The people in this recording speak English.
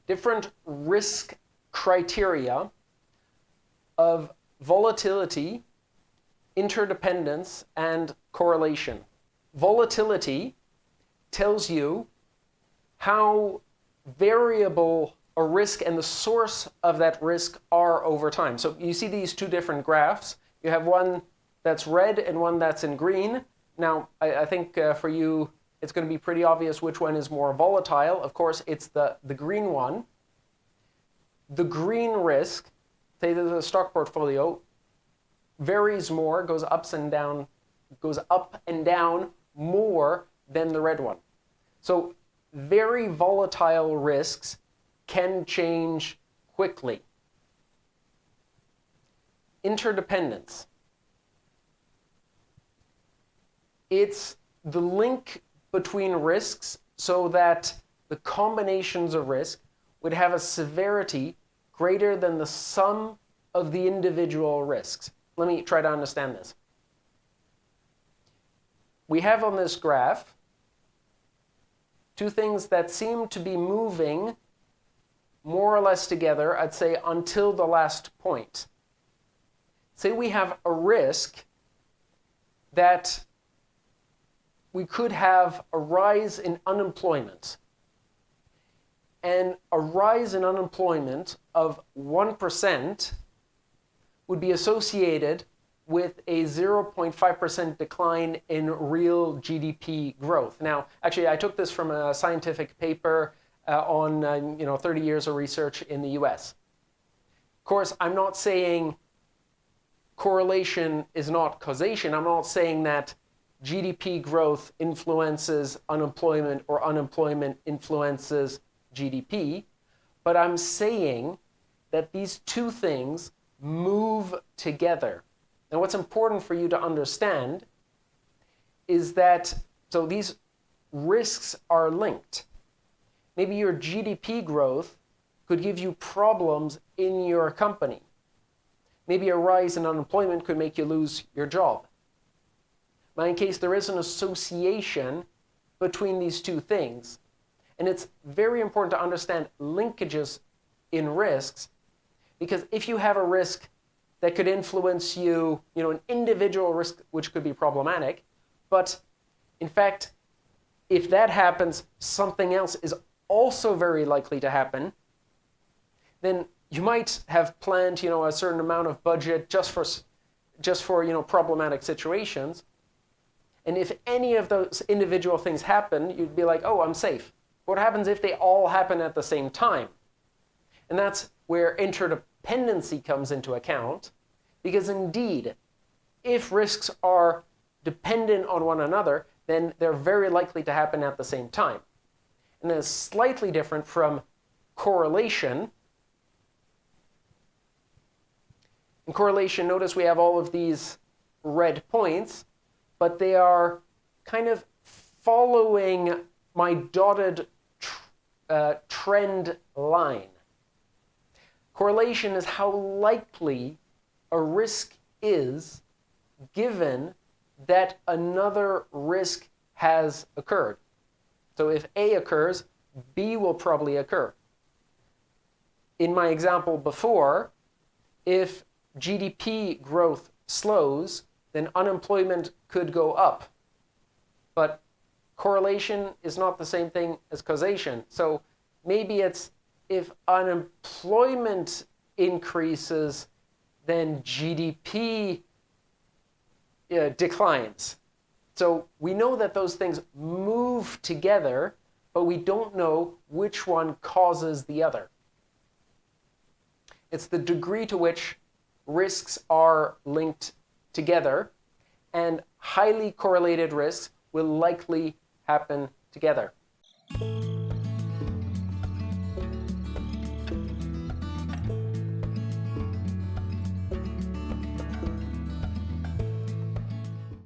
different risk criteria of volatility, interdependence, and correlation. Volatility tells you how variable a risk and the source of that risk are over time. So you see these two different graphs. You have one that's red and one that's in green. Now, I think for you, it's going to be pretty obvious which one is more volatile. Of course, it's the green one. The green risk, say there's a stock portfolio, varies more, goes up and down more than the red one. So very volatile risks can change quickly. Interdependence. It's the link between risks so that the combinations of risk would have a severity greater than the sum of the individual risks. Let me try to understand this. We have on this graph two things that seem to be moving more or less together, I'd say, until the last point. Say we have a risk that we could have a rise in unemployment. And a rise in unemployment of 1% would be associated with a 0.5% decline in real GDP growth. Now, actually, I took this from a scientific paper on 30 years of research in the US. Of course, I'm not saying correlation is not causation. I'm not saying that GDP growth influences unemployment or unemployment influences GDP, but I'm saying that these two things move together. And what's important for you to understand is that, so these risks are linked. Maybe your GDP growth could give you problems in your company. Maybe a rise in unemployment could make you lose your job. But in case there is an association between these two things, and it's very important to understand linkages in risks, because if you have a risk that could influence you, an individual risk which could be problematic, but in fact, if that happens, something else is also very likely to happen, then you might have planned, a certain amount of budget just for problematic situations. And if any of those individual things happen, you'd be like, oh, I'm safe. What happens if they all happen at the same time? And that's where interdependency comes into account, because indeed, if risks are dependent on one another, then they're very likely to happen at the same time. And it's slightly different from correlation. In correlation, notice we have all of these red points, but they are kind of following my dotted trend line. Correlation is how likely a risk is given that another risk has occurred. So if A occurs, B will probably occur. In my example before, if GDP growth slows, then unemployment could go up. But correlation is not the same thing as causation. So maybe it's if unemployment increases, then GDP declines. So we know that those things move together, but we don't know which one causes the other. It's the degree to which risks are linked together, and highly correlated risks will likely happen together.